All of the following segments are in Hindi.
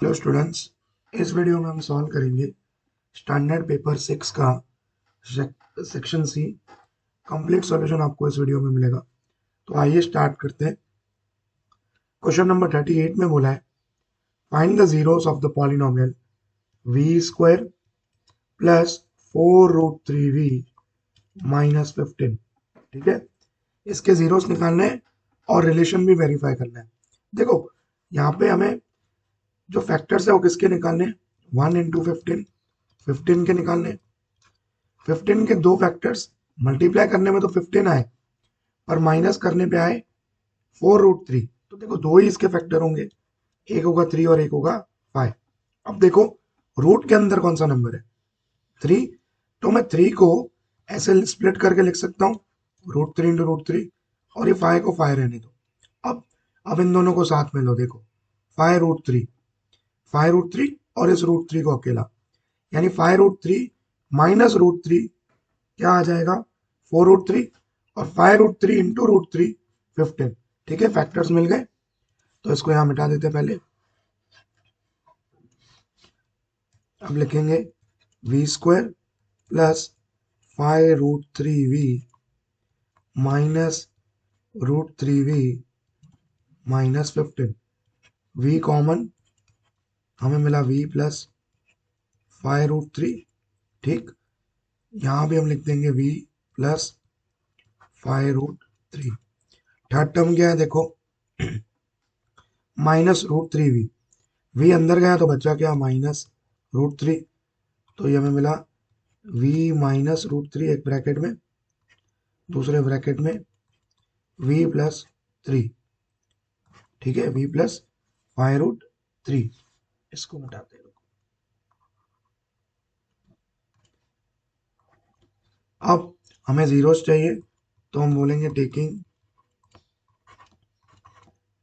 हेलो स्टूडेंट्स, इस वीडियो में हम सॉल्व करेंगे स्टैंडर्ड पेपर 6 का सेक्शन सी। कंप्लीट सॉल्यूशन आपको इस वीडियो में मिलेगा। तो आइए स्टार्ट करते हैं। क्वेश्चन नंबर 38 में बोला है find the zeros of the polynomial v square plus 4√3v minus 15। ठीक है, इसके जीरोस निकालने हैं और रिलेशन भी वेरीफाई करना है। देखो, यहाँ पे हमें जो फैक्टर्स है वो किसके निकालने हैं? 1 इंटू 15 के निकालने। 15 के दो फैक्टर्स मल्टीप्लाई करने में तो 15 आए, पर माइनस करने पे आए 4√3। तो देखो, दो ही इसके फैक्टर होंगे, एक होगा 3 और एक होगा 5। अब देखो, रूट के अंदर कौन सा नंबर है? 3। तो मैं 3 को ऐसे स्प्लिट करके लिख सकता हूँ, √3 इंटू √3, और ये 5 को 5 रहने दो। अब इन दोनों को साथ में लो। देखो, 5√3, 5√3 और इस √3 को अकेला, यानी 5√3 माइनस √3 क्या आ जाएगा? 4√3, और 5√3 इंटू √3 15। ठीक है, फैक्टर्स मिल गए। तो इसको यहां मिटा देते पहले। अब लिखेंगे v square plus 5√3v minus √3v minus 15। v common, हमें मिला v प्लस 5√3। ठीक, यहां भी हम लिख देंगे v प्लस 5√3। थर्ड टर्म क्या है? देखो, -√3v, v अंदर गया तो बचा क्या? -√3। तो ये हमें मिला v -√3 एक ब्रैकेट में, दूसरे ब्रैकेट में v प्लस 3। ठीक है, v प्लस 5√3। इसको मिटाते हैं। अब हमें जीरोस चाहिए, तो हम बोलेंगे taking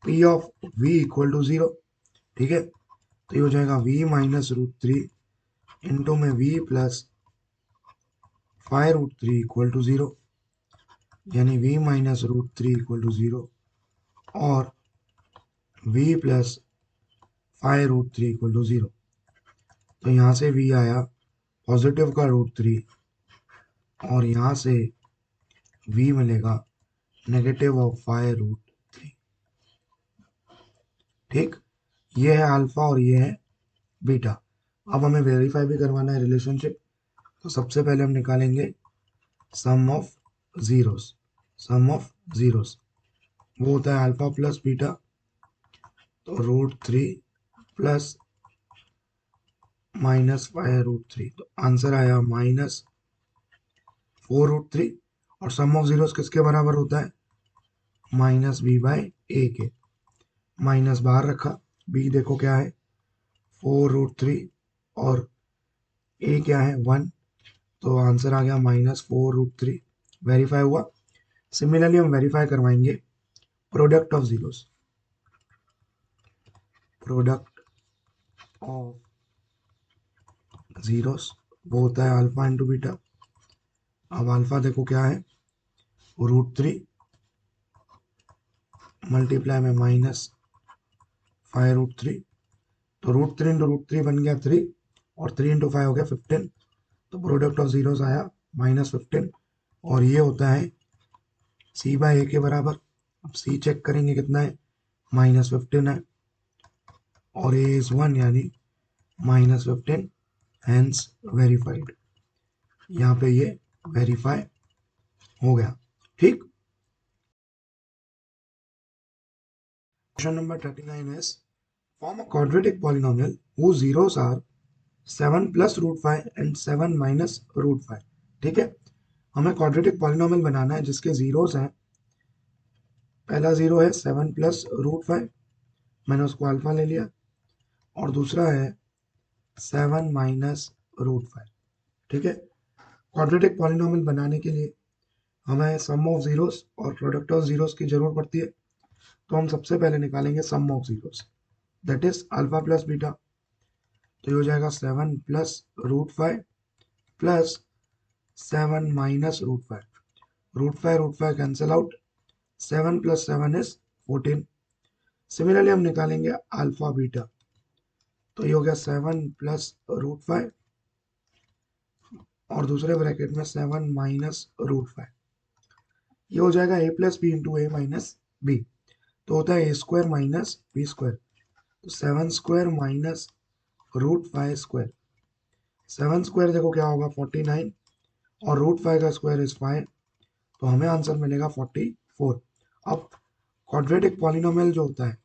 p of v equal to 0। ठीक है, तो ये हो जाएगा v -√3 इंटू में v प्लस 5√3 इक्वल टू 0, यानी v -√3 इक्वल टू 0 और v प्लस 5√3 इक्वल टू 0। तो यहाँ से v आया पॉजिटिव का √3, और यहाँ से v मिलेगा नेगेटिव ऑफ 5√3। ठीक, ये है अल्फा और ये है बीटा। अब हमें वेरीफाई भी करवाना है रिलेशनशिप। तो सबसे पहले हम निकालेंगे sum of zeros. Sum of zeros वो होता है अल्फा प्लस बीटा। तो √3 प्लस -5√3, तो आंसर आया -4√3। और सम ऑफ जीरोस किसके बराबर होता है? -b/a के। माइनस बाहर रखा, b देखो क्या है? 4√3, और a क्या है? 1। तो आंसर आ गया -4√3। वेरीफाई हुआ। सिमिलरली हम वेरीफाई करवाएंगे product of zeros. Product of zeros वो होता है अल्फा इंटू बीटा। अब अल्फा देखो क्या है? √3 मल्टीप्लाई में -5√3। तो √3 इंटू √3 बन गया 3, और 3 इंटू 5 हो गया 15। तो प्रोडक्ट ऑफ जीरोस आया -15, और ये होता है c/a के बराबर। अब c चेक करेंगे कितना है? -15 है, और a इज 1, यानी -15, हैंस वेरीफाइड। यहाँ पे ये वेरीफाई हो गया। ठीक, question number 39 is form a quadratic polynomial whose zeros are 7 plus √5 and 7 minus √5। ठीक है, हमें क्वाड्रेटिक पॉलिनोमियल बनाना है जिसके जीरोस हैं। पहला जीरो है 7 प्लस √5, मैंने उसको अल्फा ले लिया, और दूसरा है 7 माइनस √5। ठीक है, क्वाड्रेटिक पॉलिनोमियल बनाने के लिए हमें सम ऑफ जीरोस और प्रोडक्ट ऑफ जीरोस की जरूरत पड़ती है। तो हम सबसे पहले निकालेंगे sum of zeros, that is alpha plus beta. तो ये हो जाएगा 7 plus √5 plus 7 minus √5। √5 cancel out, 7 plus 7 is 14। Similarly हम निकालेंगे अल्फा बीटा। तो ये हो गया 7 + √5 और दूसरे ब्रैकेट में 7 - √5। ये हो जाएगा a + b × a - b, तो होता है a² - b²। तो 7² - √5²। 7² देखो क्या होगा 49 और √5 का स्क्वायर इज 5, तो हमें आंसर मिलेगा 44। अब क्वाड्रेटिक पॉलिनोमियल जो होता है,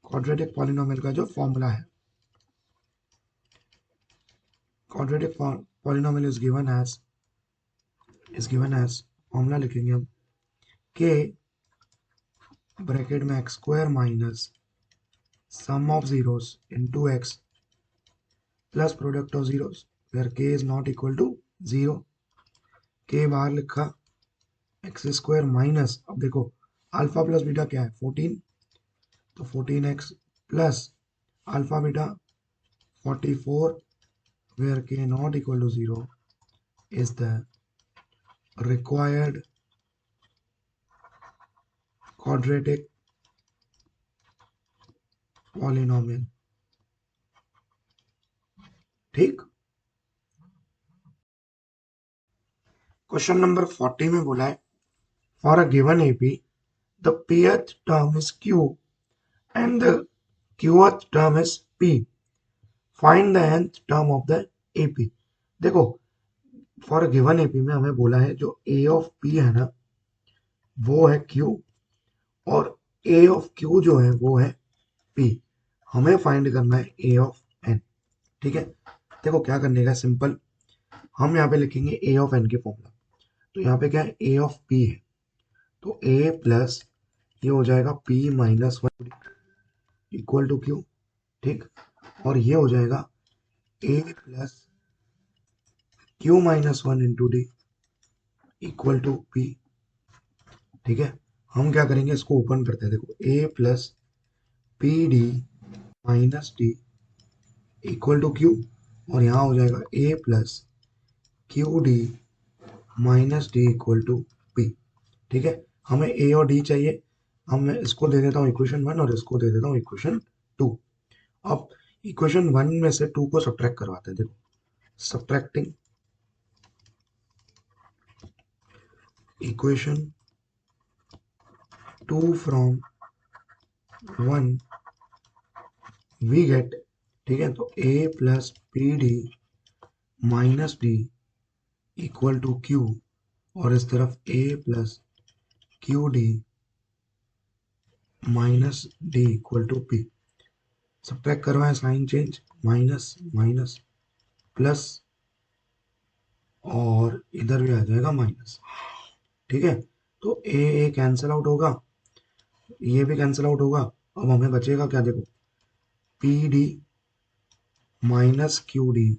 क्वाड्रेटिक पॉलिनोमियल का जो फॉर्मूला है, quadratic polynomial is given as formula लिखेंगे हम के ब्रैकेट में x² minus sum of zeros into x plus product of zeros where k is not equal to 0। k बाहर लिखा, x² माइनस, अब देखो अल्फा प्लस बीटा क्या है 14, तो 14x plus alpha beta 44 where k not equal to 0 is the required quadratic polynomial। ठीक। क्वेश्चन नंबर 40 में बोला है for a given AP the pth term is q and the qth term is p, find the nth term of the AP. देखो फॉर अ गिवन एपी में हमें बोला है जो a ऑफ p है ना वो है q और a ऑफ q जो है वो है p। हमें फाइंड करना है a ऑफ n। ठीक है, देखो क्या करने का सिंपल, हम यहाँ पे लिखेंगे a ऑफ n के फॉर्मूला। तो यहाँ पे क्या है a ऑफ p है, तो a प्लस ये हो जाएगा p - 1 इक्वल टू q। ठीक, और ये हो जाएगा a plus q - 1 into d equal to p। ठीक है, हम क्या करेंगे इसको ओपन करते हैं, देखो a plus P D minus D equal to q, और यहाँ हो जाएगा a plus Q D minus D equal to p। ठीक है, हमें a और d चाहिए, हम मैं इसको दे देता हूँ इक्वेशन 1 और इसको दे देता हूँ इक्वेशन 2। अब इक्वेशन 1 में से 2 को सब्ट्रैक्ट करवाते हैं, देखो subtracting equation 2 from 1 we get, ठीक है, तो a plus P D minus D equal to Q, और इस तरफ a plus Q D minus D equal to P. Subtract करवाएं, sign change, minus minus plus, और इधर भी आ जाएगा माइनस। ठीक है, तो ए कैंसिल आउट होगा, ये भी कैंसिल आउट होगा। अब हमें बचेगा क्या, देखो p D minus q d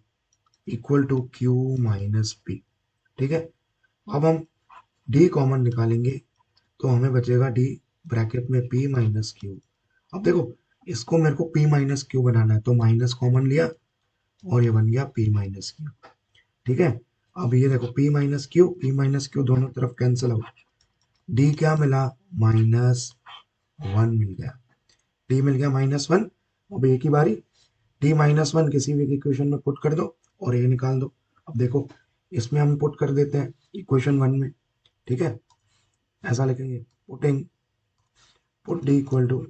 equal to q minus p. ठीक है, अब हम डी कॉमन निकालेंगे तो हमें बचेगा डी ब्रैकेट में पी माइनस क्यू। अब देखो इसको मेरे को पी माइनस क्यू बनाना है, तो माइनस कॉमन लिया और ये बन गया पी माइनस क्यू। ठीक है, अब ये देखो पी माइनस क्यू दोनों तरफ कैंसिल आउट, डी क्या मिला -1 मिल गया, डी मिल गया -1। अब एक ही बारी d-1 किसी भी इक्वेशन में पुट कर दो और ये निकाल दो। अब देखो इसमें हम पुट कर देते हैं इक्वेशन 1 में। ठीक है, ऐसा लिखेंगे put d equal to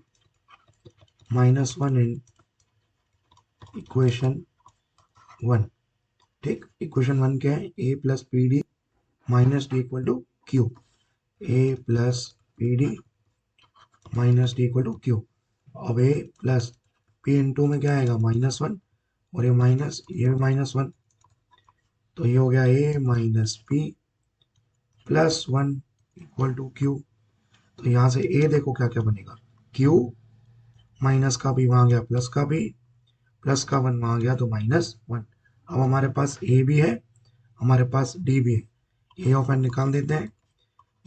-1 in equation 1। ठीक, इक्वेशन 1 क्या है, a plus P D minus D equal to q, a plus P D minus D equal to q. अब a प्लस p इंटू में क्या आएगा -1, और ये माइनस, ये भी -1, तो ये हो गया a minus p plus 1 equal to q. तो यहाँ से a देखो क्या क्या बनेगा, q माइनस का भी वहाँ गया, प्लस का भी, प्लस का 1 वहाँ गया, तो -1। अब हमारे पास a भी है, हमारे पास d भी है, a ऑफ n निकाल देते हैं,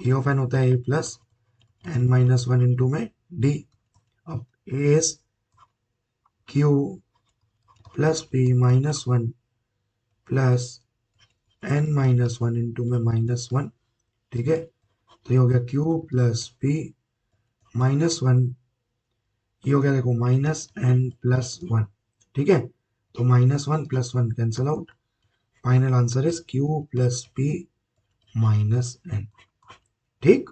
a ऑफ n होता है a प्लस n-1 इंटू में d। अब a is q plus p -1 plus n-1 into में -1। ठीक है, तो ये हो गया q प्लस p -1, ये हो गया देखो -n+1, ठीक है। तो -1 + 1 cancel out, final answer is Q+P-n, ठीक।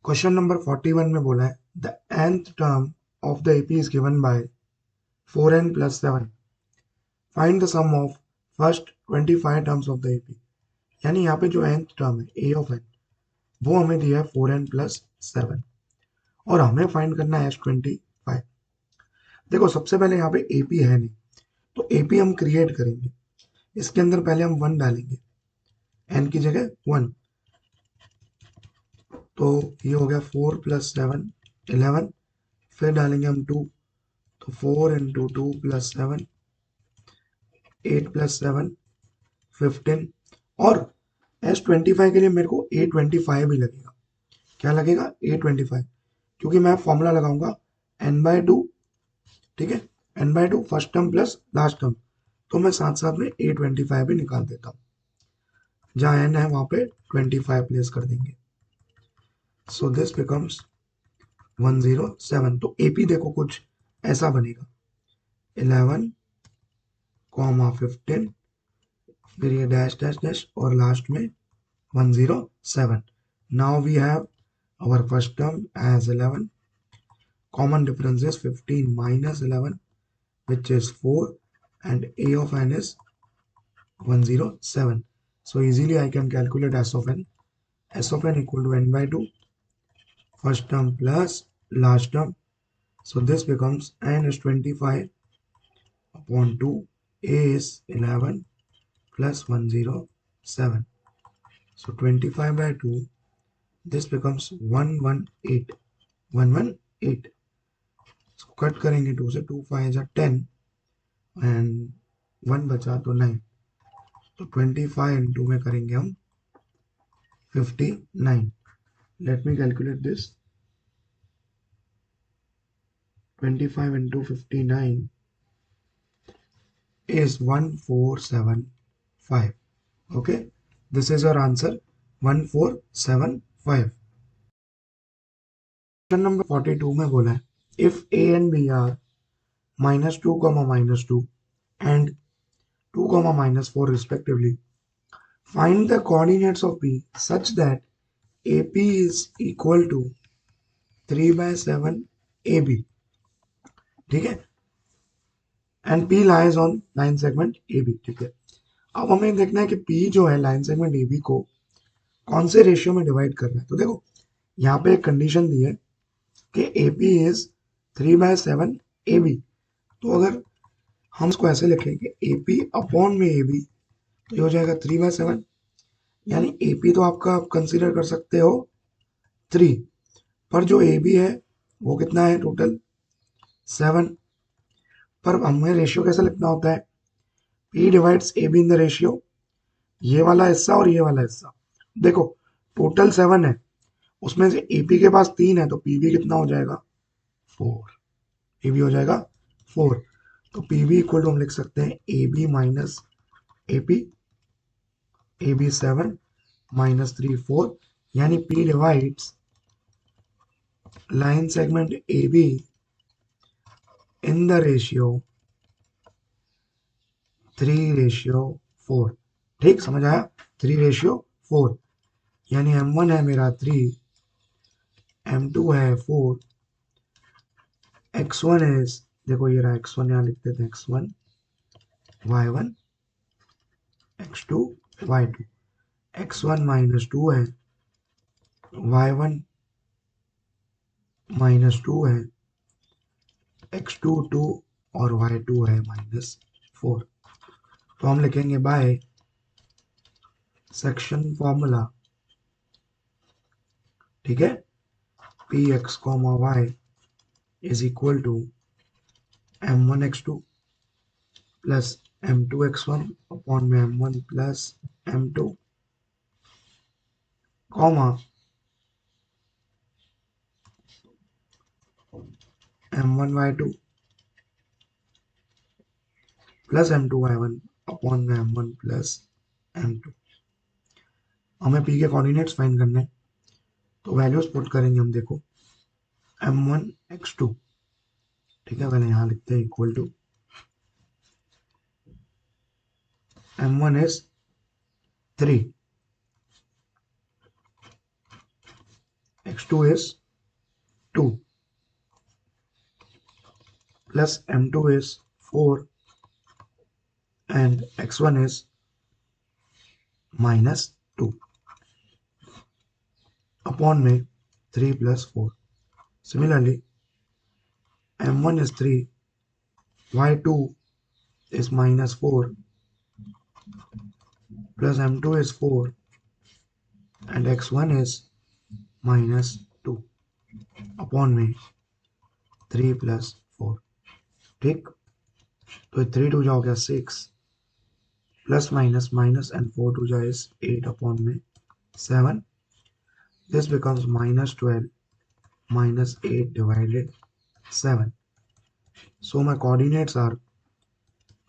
क्वेश्चन नंबर 41 में बोला है the nth term of the AP is given by 4n+7, find the sum of first 25 terms of the AP. यानी यहाँ पे जो nth टर्म है a ऑफ n वो हमें दिया है 4n+7 और हमें फाइंड करना है S25। देखो सबसे पहले यहाँ पे एपी है नहीं, तो एपी हम क्रिएट करेंगे। इसके अंदर पहले हम 1 डालेंगे, n की जगह 1, तो ये हो गया 4+7 11, फिर डालेंगे हम 2, तो 4 × 2 + 7 8+7 15, और S25 के लिए मेरे को A25 ही लगेगा। क्या लगेगा? A25, क्योंकि मैं फॉर्मूला लगाऊंगा n/2, ठीक है, n/2 first term plus last term, तो मैं साथ साथ में A25 भी निकाल देता हूँ। जहाँ n है वहां पे 25 प्लेस कर देंगे। So this becomes 107। तो एपी देखो कुछ ऐसा बनेगा 11, 15, फिर ये डैश डैश डैश और लास्ट में 107। Now we have our first term as 11, common difference is 15 minus 11, which is 4, and a of n is 107. So easily I can calculate s of n. S of n equal to n/2 first term plus last term. So this becomes n is 25 upon 2, a is 11 plus 107. So 25/2, this becomes 118. 118. So cut करेंगे 2 से, 2 5 जा 10 एंड 1 बचा तो 9, तो 25 इंटू में करेंगे हम 59। Let me calculate this, 25 into 59 is 1475. Okay, this is your answer, 1475. Question number 42 में बोला है if a and b are -2, -2 and 2, -4 respectively, find the coordinates of b such that AP is equal to 3/7 AB, ठीक है, and P lies on line segment AB, ठीक है। अब हमें देखना है कि P जो है लाइन सेगमेंट AB को कौन से रेशियो में डिवाइड कर रहा है। तो देखो यहाँ पे एक कंडीशन दी है कि AP इज 3/7 AB, तो अगर हम इसको ऐसे लिखें कि AP अपॉन में AB, तो ये हो जाएगा 3/7, यानी AP तो आपका कंसिडर कर सकते हो 3, पर जो AB है वो कितना है टोटल 7। पर हमें रेशियो कैसे लिखना होता है, P divides AB in the ratio, ये वाला हिस्सा और ये वाला हिस्सा। देखो टोटल 7 है, उसमें से AP के पास 3 है, तो PB कितना हो जाएगा 4, PB हो जाएगा 4। तो PB इक्वल टू हम लिख सकते हैं AB माइनस AP, AB 7 -3 4, यानी P divides line segment AB in the ratio 3/4। ठीक, समझ आया? 3/4, यानी M1 है मेरा 3, M2 है 4, X1 है, देखो ये रहा X1, यहाँ लिख देते हैं X1, Y1, X2, Y2, X1 -2 है, Y1 -2 है, X2 2 और Y2 है -4। तो हम लिखेंगे बाय सेक्शन फॉर्मूला, ठीक है, Px, Y is equal to M1x2 plus M2x1 upon में M1 plus M2, comma M1y2 plus M2y1 upon में M1 प्लस M2। हमें P के कोऑर्डिनेट्स फाइंड करने हैं, तो वैल्यूज पुट करेंगे हम। देखो m1 x2, ठीक है, पहले यहाँ लिखते हैं equal to m1 is 3, x2 is 2, plus m2 is 4 and x1 is -2 upon में 3 plus 4. Similarly, m1 is 3, y2 is -4 plus m2 is 4 and x1 is -2 upon में 3 plus 4. ठीक, तो 3 2 जा हो गया 6 plus minus and 4 2 जा is 8 upon में 7. This becomes -12 minus 8 divided 7. So my coordinates are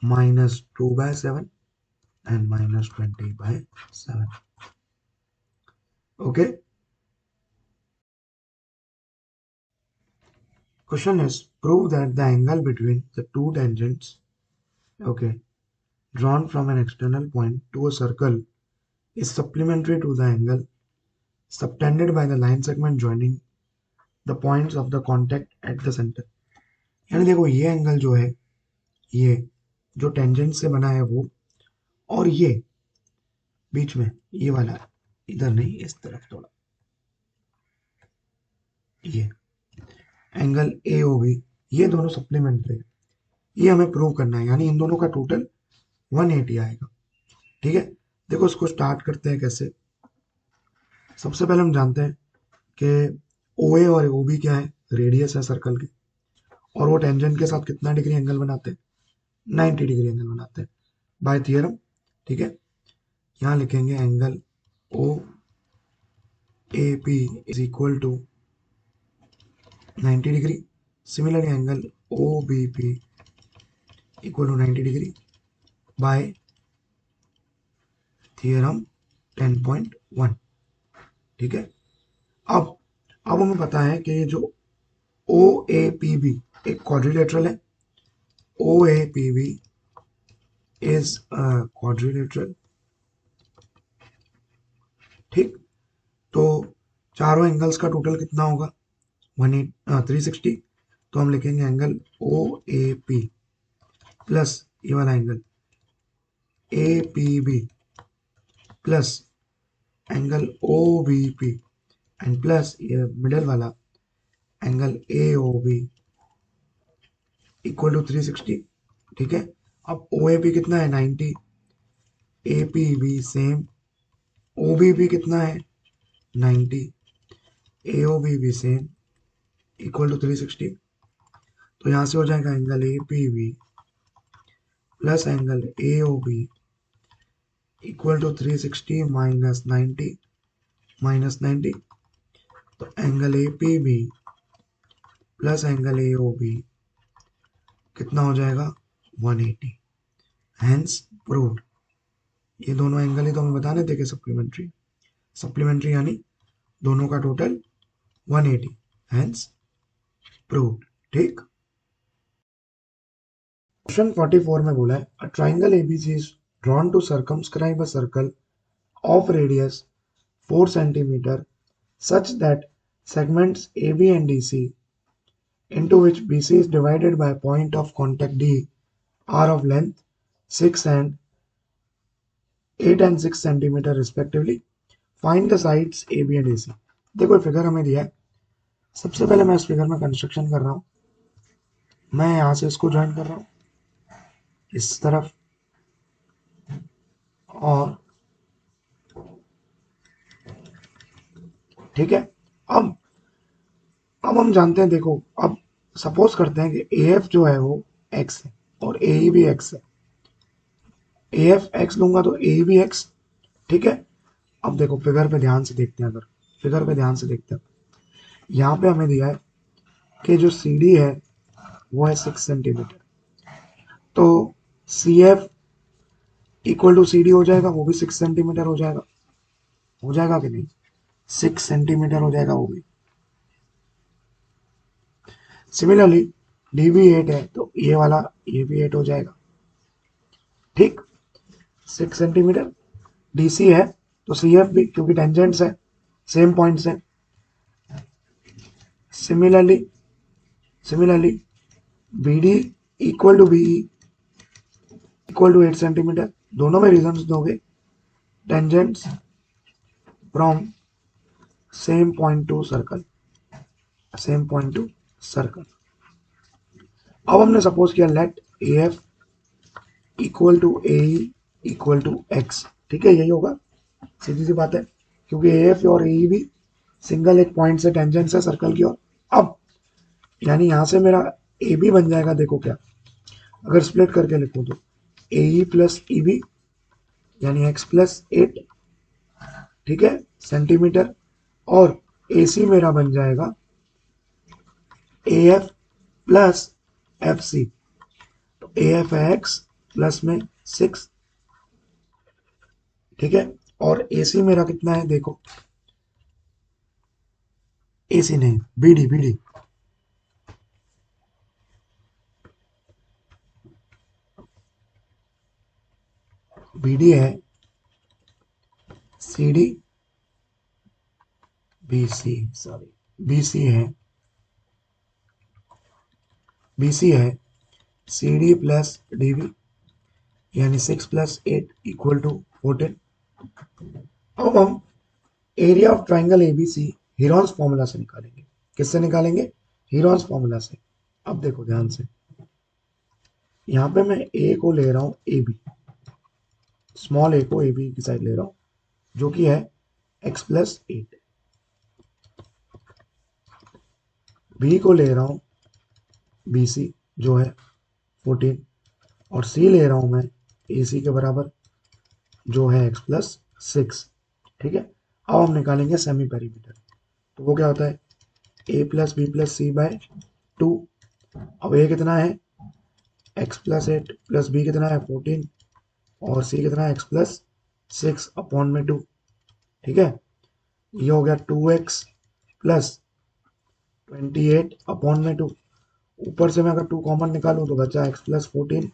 -2 by 7 and -20 by 7. Okay. Question is, prove that the angle between the two tangents, okay, drawn from an external point to a circle is supplementary to the angle subtended by the line segment joining the points of the contact at the center. यानी देखो ये एंगल जो है, ये जो टेंजेंट से बना है वो, और ये बीच में ये वाला, इधर नहीं इस तरफ थोड़ा, ये एंगल ए ओ बी, ये दोनों सप्लीमेंट्री है, ये हमें प्रूव करना है, यानी इन दोनों का टोटल 180 आएगा। ठीक है, देखो इसको स्टार्ट करते हैं कैसे। सबसे पहले हम जानते हैं कि ओ ए और ओ बी क्या है, रेडियस है सर्कल की, और वो टेंजेंट के साथ कितना डिग्री एंगल बनाते हैं, 90 डिग्री एंगल बनाते हैं बाय थियरम। ठीक है, यहाँ लिखेंगे angle O A P is equal to 90 degree. Similarly angle O B P equal to 90 degree by theorem 10.1। ठीक है, अब हमें पता है कि जो ओ ए पी बी एक क्वाड्रिलेटरल है, O A P B is quadrilateral. ठीक, तो चारों एंगल्स का टोटल कितना होगा, 360। तो हम लिखेंगे angle O A P plus ये वाला angle A P B plus angle O B P and plus ये मिडल वाला angle A O B equal to 360। ठीक है, अब ओ ए पी कितना है 90, A P B same, O B P कितना है 90, ए ओ बी भी सेम, इक्वल टू 360। तो यहाँ से हो जाएगा angle A P B plus angle A O B equal to 360 minus 90। तो angle A P B plus angle A O B कितना हो जाएगा 180। Hence proved. ये दोनों एंगल ही तो हमें बताने थे कि सप्लीमेंट्री यानी दोनों का टोटल 180। Hence proved. ठीक, क्वेश्चन 44 में बोला है a triangle ABC is drawn to circumscribe a circle of radius 4 centimeter such that segments AB and DC into which BC is divided by a point of contact D are of length 6 and 8 and 6 centimeter respectively. Find the sides AB and AC. देखो फिगर हमें दिया है, सबसे पहले मैं इस फिगर में कंस्ट्रक्शन कर रहा हूँ, मैं यहाँ से इसको ज्वाइन कर रहा हूँ इस तरफ, और ठीक है, अब हम जानते हैं, देखो अब सपोज करते हैं कि AF जो है वो x है और AE भी x है, AF x लूंगा तो AE भी x। ठीक है, अब देखो फिगर पे ध्यान से देखते हैं, अगर फिगर पे ध्यान से देखते हैं, यहाँ पे हमें दिया है कि जो CD है वो है 6 सेंटीमीटर, तो CF इक्वल टू CD हो जाएगा, वो भी 6 सेंटीमीटर हो जाएगा कि नहीं, 6 सेंटीमीटर हो जाएगा वो भी। सिमिलरली डी भी 8 है तो ये भी 8 हो जाएगा। ठीक, 6 सेंटीमीटर। डीसी है तो सी एफ भी, क्योंकि टेंजेंट्स है, सेम पॉइंट्स है। Similarly similarly B D equal to B equal to 8 centimetre. दोनों में रीजन दोगे, tangents from same point to circle, same point to circle. अब हमने सपोज किया let A F equal to A equal to x. ठीक है, यही होगा, सीधी सी बात है, क्योंकि ए एफ और ए भी सिंगल एक पॉइंट से टेंजेंट्स है सर्कल की ओर। अब यानी यहां से मेरा ए बी बन जाएगा, देखो क्या, अगर स्प्लिट करके लिखूं तो ए ई प्लस ई बी यानी एक्स प्लस 8, ठीक है, सेंटीमीटर। और ए सी मेरा बन जाएगा A F plus F C, तो ए एफ है एक्स प्लस में 6, ठीक है। और ए सी मेरा कितना है देखो, ए सी नहीं, बी डी, बी डी है C D, B C, sorry, B C है, बी सी है C D plus D B यानी 6 + 8 इक्वल टू 14। अब हम area of triangle ABC Heron's formula से निकालेंगे। किससे निकालेंगे? हीरोन्स फॉर्मूला से। अब देखो ध्यान से, यहां पे मैं ए को ले रहा हूं ए बी, स्मॉल ए को ए बी की साइड ले रहा हूं, जो कि है x प्लस 8। बी को ले रहा हूं बी सी, जो है 14, और सी ले रहा हूं मैं ए सी के बराबर, जो है x प्लस 6। ठीक है, अब हम निकालेंगे सेमी पेरीमीटर। तो वो क्या होता है, ए प्लस बी प्लस सी बाय 2। अब ए कितना है, x प्लस 8 प्लस बी कितना है 14, और सी कितना है x प्लस 6 अपॉन में 2। ठीक है, ये हो गया 2x प्लस 28 अपॉन में 2। ऊपर से मैं अगर 2 कॉमन निकालूं तो बचा x प्लस 14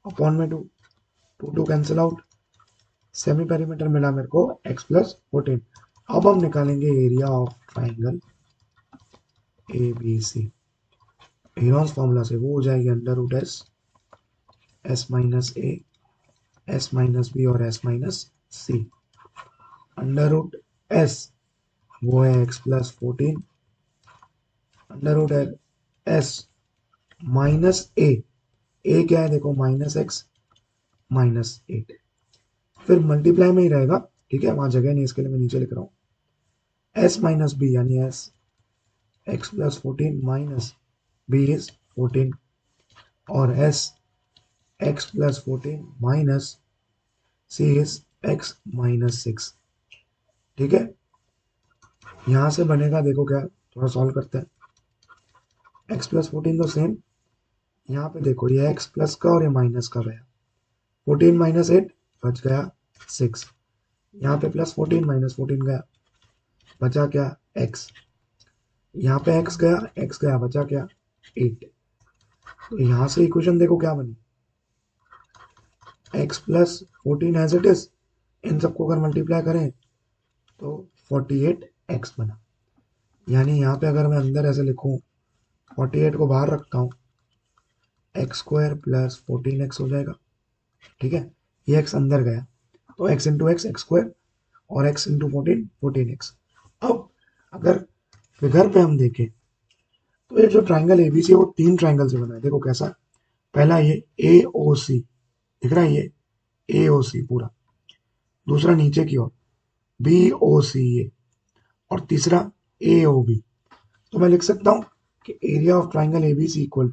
अपॉन में 2, 2 कैंसिल आउट, सेमी पेरीमीटर मिला मेरे को x प्लस 14। अब हम निकालेंगे area of triangle A B C. Heron's formula से वो हो जाएगी under root S, S minus A, S minus B और S minus C. Under root S वो है x plus 14, under root S minus A क्या है देखो, माइनस एक्स माइनस 8, फिर मल्टीप्लाई में ही रहेगा। ठीक है, वहां जगह नहीं, इसके लिए मैं नीचे लिख रहा हूं एस माइनस बी यानी s x plus 14 minus b is 14, और s x plus 14 minus c is x minus 6। ठीक है, यहां से बनेगा देखो क्या, थोड़ा सॉल्व करते हैं। एक्स प्लस 14 तो सेम, यहाँ पे देखो ये एक्स प्लस का और ये माइनस का गया, 14 माइनस 8 बच गया 6, यहाँ पे प्लस 14 माइनस 14 गया, बचा क्या x, यहाँ पे x गया बचा क्या 8। तो यहाँ से इक्वेशन देखो क्या बनी, x plus 14 as it is, इन सबको अगर मल्टीप्लाई करें तो 48x बना। यानी यहाँ पे अगर मैं अंदर ऐसे लिखूं, 48 को बाहर रखता हूँ, एक्स स्क्वायर प्लस 14x हो जाएगा। ठीक है, ये x अंदर गया तो x into x x square, और x इंटू 14 14x। अब अगर फिगर पे हम देखें तो ये जो ट्राइंगल एबीसी है वो 3 ट्राइंगल से बना है। देखो कैसा, पहला ये ए ओ सी दिख रहा है, ये ए ओ सी पूरा, दूसरा नीचे की ओर बी ओ सी ये, और तीसरा ए ओ बी। तो मैं लिख सकता हूं कि area of triangle ABC is equal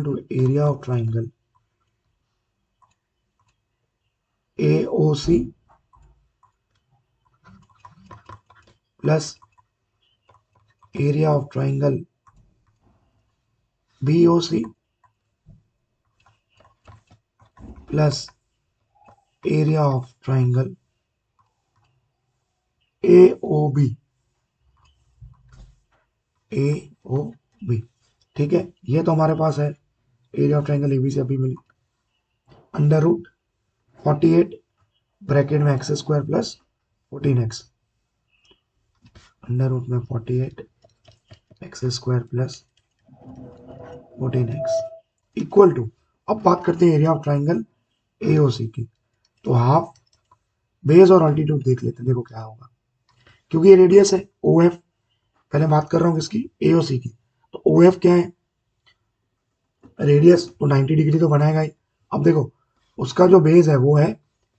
to area of triangle A O C plus area of triangle B O C plus area of triangle AOB, AOB, ठीक है। ये तो हमारे पास है, एरिया ऑफ ट्राइंगल एबीसी अभी मिली। अंडर रूट 48 ब्रैकेट में x square plus 14x, under root में 48 x square plus 14x equal to, अब बात करते हैं एरिया ऑफ ट्राइंगल AOC की। तो हाफ बेस और अल्टीट्यूड देख लेते हैं, देखो क्या होगा। क्योंकि ये रेडियस है OF, पहले बात कर रहा हूँ किसकी, AOC की। तो OF क्या है, रेडियस, तो 90 डिग्री तो बनाएगा ही। अब देखो उसका जो बेस है वो है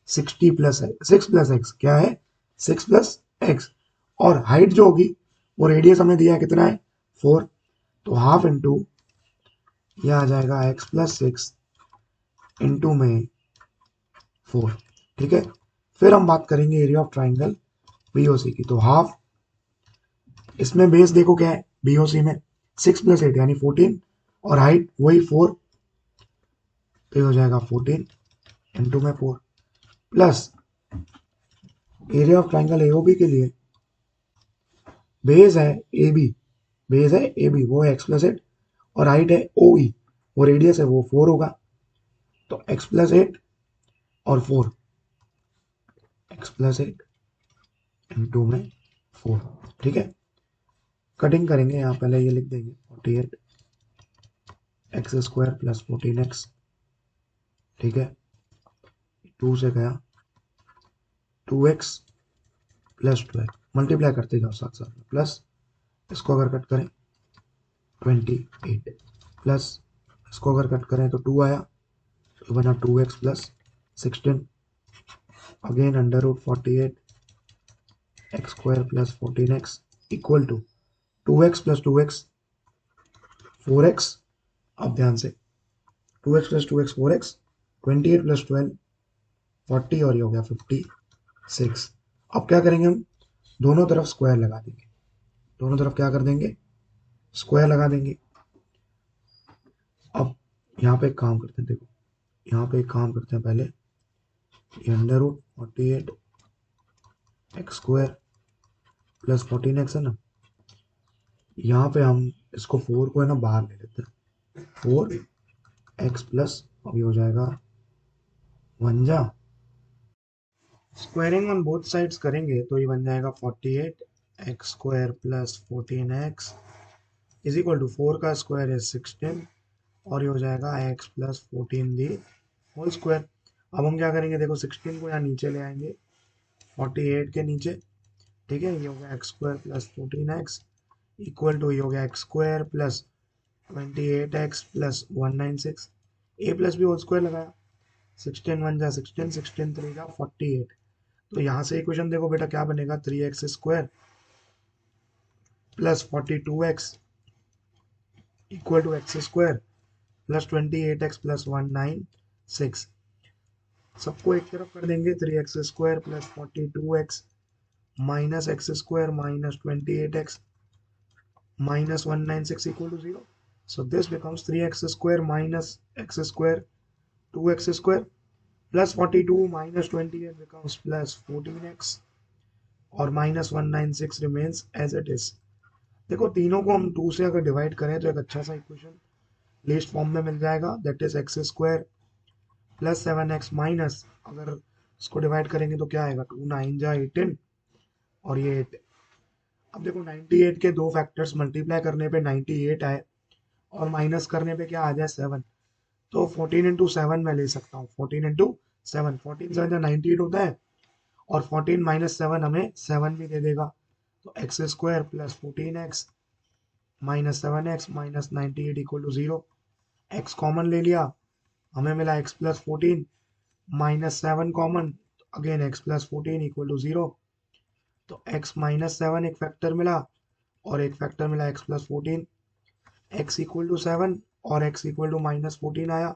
60 प्लस है 6 प्लस एक्स, क्या है 6 प्लस एक्स, और हाइट जो होगी वो रेडियस हमें दिया है कितना है 4, तो हाफ इंटू ये आ जाएगा एक्स प्लस 6 इंटू में 4, ठीक है। फिर हम बात करेंगे एरिया ऑफ ट्राइंगल BOC की। तो हाफ, इसमें बेस देखो क्या है BOC में 6 प्लस 8 यानी 14, और हाइट वही 4, तो ये हो जाएगा 14 इंटू में 4, plus area of triangle AOB के लिए बेस है AB, बेस है AB वो है एक्स प्लस 8, और हाइट है OE, वो रेडियस है वो 4 होगा, तो एक्स प्लस 8 और 4, एक्स प्लस 8 इंटू में 4, ठीक है। कटिंग करेंगे यहाँ, पहले ये लिख देंगे 48 एक्स स्क्वायर प्लस 14x, ठीक है। 2 से गया 2x प्लस 12, मल्टीप्लाई करते जाओ साथ साथ में, प्लस इसको अगर कट करें 28, प्लस इसको अगर कट करें तो 2 आया, तो बना 2x plus 16, again under root 48 x square plus 14x equal to 2x plus 2x 4x। अब ध्यान से 2x plus 2x 4x, 28 plus 12 40, और ये हो गया 56। अब क्या करेंगे हम, दोनों तरफ स्क्वायर लगा देंगे, दोनों तरफ क्या कर देंगे स्क्वायर लगा देंगे। अब यहाँ पे एक काम करते हैं, देखो यहाँ पे एक काम करते हैं, पहले ये under root 48 x square plus 14x है ना, यहाँ पे हम इसको 4 को है ना बाहर ले लेते हैं, 4x प्लस, अभी हो जाएगा 1 जा, स्क्वायरिंग ऑन बोथ साइड्स करेंगे तो ये बन जाएगा 48 x square plus 14x is equal to 4 का स्क्वायर है 16, और ये हो जाएगा x plus 14 the whole square. अब हम क्या करेंगे, देखो 16 को यहाँ नीचे ले आएंगे 48 के नीचे, ठीक है। ये हो गया x square plus 14x equal to ये हो गया x square plus 28x plus 196, a plus b whole square लगाया, 16 1 जा 16, 16 3 जा 48, तो यहाँ से इक्वेशन देखो बेटा क्या बनेगा, 3x square plus 42x equal to x square plus 28x plus 196, सबको एक तरफ कर देंगे, 3x square plus 42x minus x square minus 28x minus 196 equal to 0. So this becomes 3x square minus x square 2x square plus 42 minus 28 becomes plus 14x और minus 196 remains as it is। देखो तीनों को हम 2 से अगर डिवाइड करें तो एक अच्छा सा इक्वेशन लिस्ट फॉर्म में मिल जाएगा, that is x square plus 7x minus, अगर इसको डिवाइड करेंगे तो क्या आएगा 2 9 जा 18 और ये 8। अब देखो 98 के दो फैक्टर्स मल्टीप्लाई करने पे 98 आए और माइनस करने पे क्या आ जाए 7, तो 14 इंटू 7 मैं ले सकता हूँ, 14 इंटू 7, 14 7 98 होता है, और 14 माइनस 7 हमें 7 भी दे देगा, तो x square plus 14x minus 7x minus 98 equal to 0। X common ले लिया, हमें मिला x plus 14 minus 7 common, again x plus 14 equal to 0, तो x माइनस 7 एक फैक्टर मिला और एक फैक्टर मिला x plus 14, x equal to 7 और x इक्वल टू माइनस 14 आया,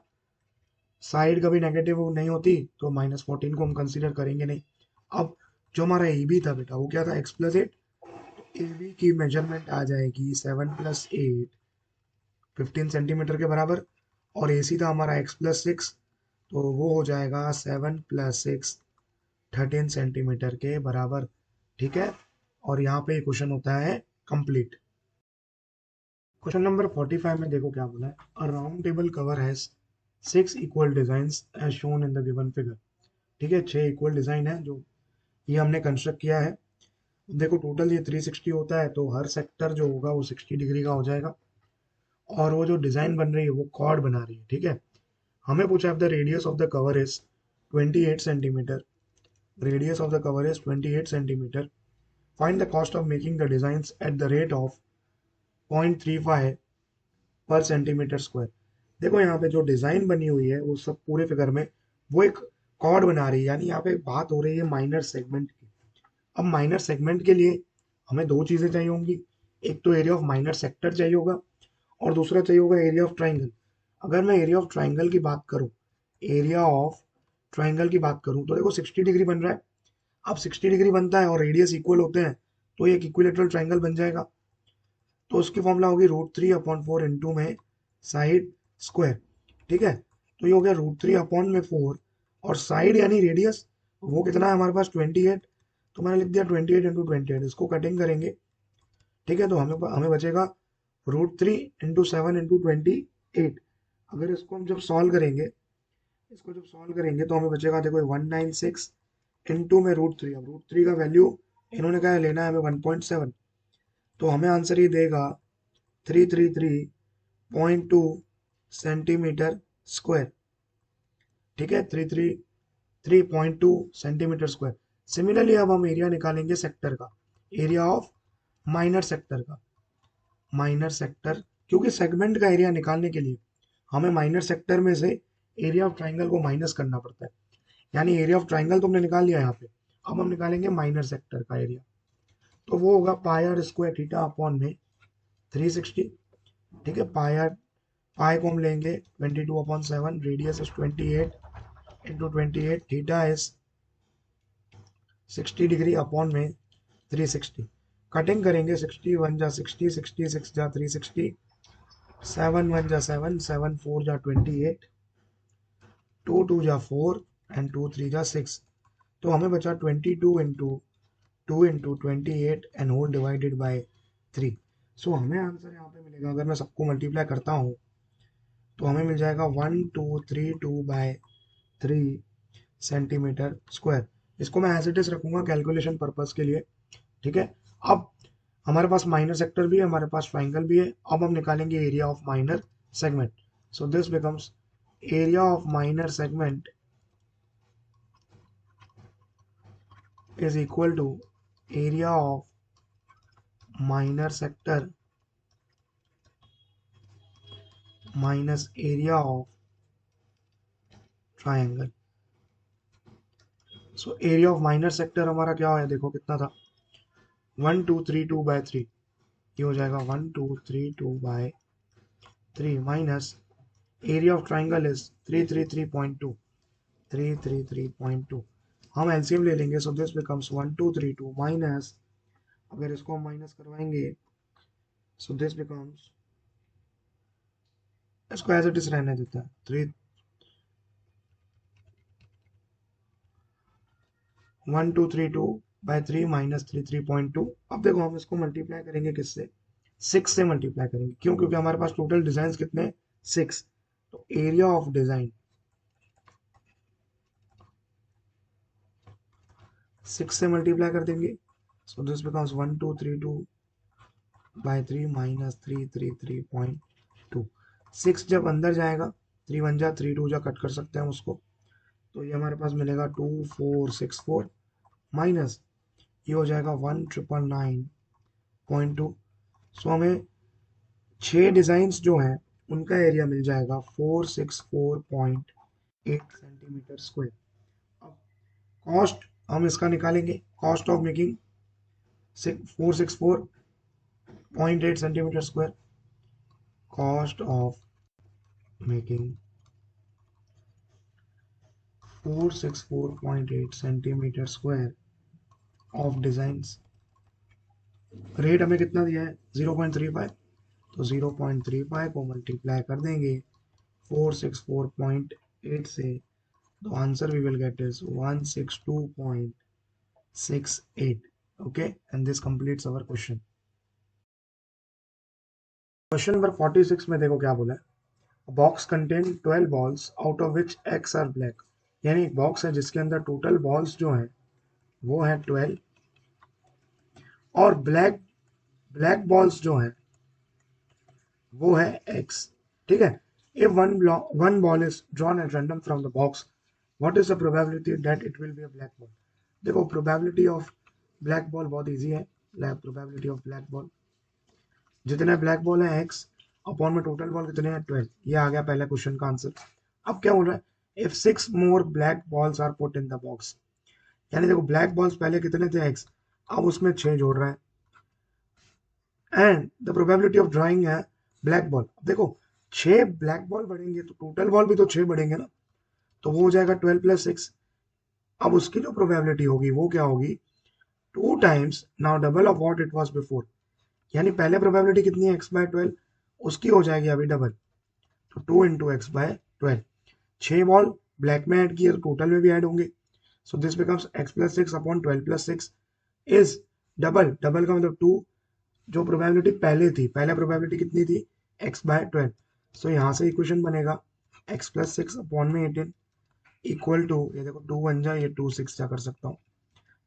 साइड कभी नेगेटिव नहीं होती तो माइनस 14 को हम कंसीडर करेंगे नहीं। अब जो हमारा ए बी था बेटा वो क्या था x प्लस 8, ए बी की मेजरमेंट आ जाएगी 7 प्लस 8 15 सेंटीमीटर के बराबर, और ए सी था हमारा x प्लस 6 तो वो हो जाएगा 7 + 6 13 सेंटीमीटर के बराबर। ठीक है, और यहाँ पे क्वेश्चन होता है कंप्लीट। क्वेश्चन नंबर 45 में देखो क्या बोला है। A round table cover has 6 equal design as shown in the given figure. ठीक है, 6 इक्वल डिजाइन है जो ये हमने कंस्ट्रक्ट किया है। देखो टोटल ये 360 होता है, तो हर सेक्टर जो होगा वो 60 डिग्री का हो जाएगा। और वो जो डिजाइन बन रही है वो कॉर्ड बना रही है। ठीक है, हमें पूछा the radius of the cover is 28 centimetre. Radius of the cover is 28 centimetre. Find the cost of making the designs at the rate of 0.35 पर सेंटीमीटर स्क्वायर। देखो यहाँ पे जो डिजाइन बनी हुई है वो सब पूरे फिगर में वो एक कॉर्ड बना रही है, यानी यहाँ पे बात हो रही है माइनर सेगमेंट की। अब माइनर सेगमेंट के लिए हमें दो चीजें चाहिए होंगी। एक तो एरिया ऑफ माइनर सेक्टर चाहिए होगा और दूसरा चाहिए होगा एरिया ऑफ ट्राइंगल। अगर मैं एरिया ऑफ ट्राइंगल की बात करूं, एरिया ऑफ ट्राइंगल की बात करूं तो देखो 60 डिग्री बन रहा है। अब 60 डिग्री बनता है और रेडियस इक्वल होते हैं तो ये एक इक्विलेटरल ट्राइंगल बन जाएगा। तो उसकी फॉर्मूला होगी √3/4 इंटू में साइड स्क्वायर। ठीक है, तो ये हो गया √3/4 और साइड यानी रेडियस वो कितना है हमारे पास 28। तो मैंने लिख दिया 28 इंटू 28, इसको कटिंग करेंगे। ठीक है, तो हमें हमें बचेगा √3 × 7 × 28। अगर इसको हम जब सॉल्व करेंगे, इसको जब सॉल्व करेंगे तो हमें बचेगा देखो 196 इंटू में √3। अब √3 का वैल्यू इन्होंने कहा है लेना है हमें 1.7, तो हमें आंसर ये देगा 333.2 सेंटीमीटर स्क्वायर। ठीक है, 333.2 सेंटीमीटर स्क्वायर। सिमिलरली अब हम एरिया निकालेंगे सेक्टर का, एरिया ऑफ माइनर सेक्टर का। माइनर सेक्टर, क्योंकि सेगमेंट का एरिया निकालने के लिए हमें माइनर सेक्टर में से एरिया ऑफ ट्राइंगल को माइनस करना पड़ता है। यानी एरिया ऑफ ट्राइंगल तो हमने निकाल लिया यहाँ पे, अब हम निकालेंगे माइनर सेक्टर का एरिया। तो वो होगा πr² थीटा अपॉन में 360। ठीक है, पाई को हम लेंगे 22/7, radius is 28 into 28, theta is 60 degree upon में 360। कटिंग करेंगे, 60 1 जा 60, 60 6 जा 360, 7 1 जा 7, 7 4 जा 28, 2 2 जा 4 एंड 2 3 जा 6। तो हमें बचा 22 into 2 into 28 and whole divided by 3। So हमें आंसर यहाँ पे मिलेगा, अगर मैं सबको मल्टीप्लाई करता हूँ तो हमें मिल जाएगा 1232/3 सेंटीमीटर स्क्वायर। इसको मैं एज इट इज रखूंगा कैलकुलेशन पर्पज के लिए। ठीक है, अब हमारे पास माइनर सेक्टर भी है, हमारे पास ट्राइंगल भी है। अब हम निकालेंगे area of minor segment. So this becomes area of minor segment is equal to area of minor sector minus area of triangle। So area of minor sector हमारा क्या है, देखो कितना था, 1232/3। ये हो जाएगा 1232/3 minus area of triangle is 333.2, 333.2। हम एलसीएम ले लेंगे, सो दिस बिकम्स 1232 माइनस, अगर इसको हम माइनस करवाएंगे सो दिस बिकम्स, इसको एज इट इज रहने देता है 1232/3 माइनस 33.2। अब देखो हम इसको मल्टीप्लाई करेंगे किससे, 6 से मल्टीप्लाई करेंगे। क्यों, क्योंकि हमारे पास टोटल डिजाइन कितने, 6। तो एरिया ऑफ डिजाइन 6 से मल्टीप्लाई कर देंगे। So this becomes 1232/3 minus 333.2। 6 जब अंदर जाएगा, 3 1 जा 3 2 जा कट कर सकते हैं उसको, तो ये हमारे पास मिलेगा 2464 माइनस ये हो जाएगा 1999.2। सो हमें 6 डिजाइन्स जो हैं उनका एरिया मिल जाएगा 464.8 सेंटीमीटर स्क्वायर। अब कॉस्ट हम इसका निकालेंगे, cost of making 464.8 centimetre square, cost of making 464.8 centimetre square of designs. Rate हमें कितना दिया है 0.35, तो 0.35 को मल्टीप्लाई कर देंगे 464.8 से, The answer we will get is 162.68. Okay, and this completes our question. Question number 46 में देखो क्या बोला है, box contain 12 balls out of which x are black. यानी एक बॉक्स है जिसके अंदर टोटल बॉल्स जो हैं वो है 12 और ब्लैक ब्लैक बॉल्स जो हैं वो है एक्स। ठीक है, if one ball is drawn at random from the box, what is the probability that it will be a black ball. देखो प्रोबेबिलिटी ऑफ ब्लैक बॉल बहुत इजी है। प्रोबेबिलिटी ऑफ ब्लैक बॉल, जितने ब्लैक बॉल है एक्स अपॉन में टोटल बॉल कितने हैं 12। ये आ गया पहले क्वेश्चन का आंसर। अब क्या बोल रहा है, if 6 more black balls are put in the box. यानी देखो ब्लैक बॉल्स पहले कितने थे एक्स, अब उसमें 6 जोड़ रहा है। And the probability of drawing है ब्लैक बॉल। देखो 6 ब्लैक बॉल बढ़ेंगे तो टोटल बॉल भी तो 6 बढ़ेंगे ना, तो वो हो जाएगा 12 + 6। अब उसकी जो प्रोबेबिलिटी होगी वो क्या होगी, 2 times now double of what it was before. यानी पहले प्रोबेबिलिटी कितनी है x/12, उसकी हो जाएगी अभी डबल, तो 2 × x/12। 6 बॉल ब्लैक में ऐड किए तो टोटल में भी ऐड होंगे, so this becomes x + 6 upon 12 + 6 is double. Double का मतलब 2। जो प्रोबेबिलिटी पहले थी, पहले प्रोबेबिलिटी कितनी थी x/12, सो यहाँ से इक्वेशन बनेगा x + 6 अपॉन में 18 इक्वल टू, ये देखो 2 बन जाए, ये 2 6 जा कर सकता हूँ,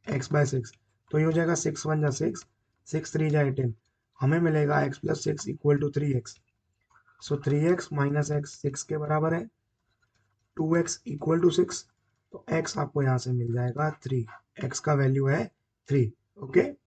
x/6। तो ये हो जाएगा 6 1 जा 6, 6 3 जा 18। हमें मिलेगा x + 6 equal to 3x। So 3x - x 6 के बराबर है, 2x इक्वल टू 6। तो x आपको यहाँ से मिल जाएगा 3, x का वैल्यू है 3। ओके।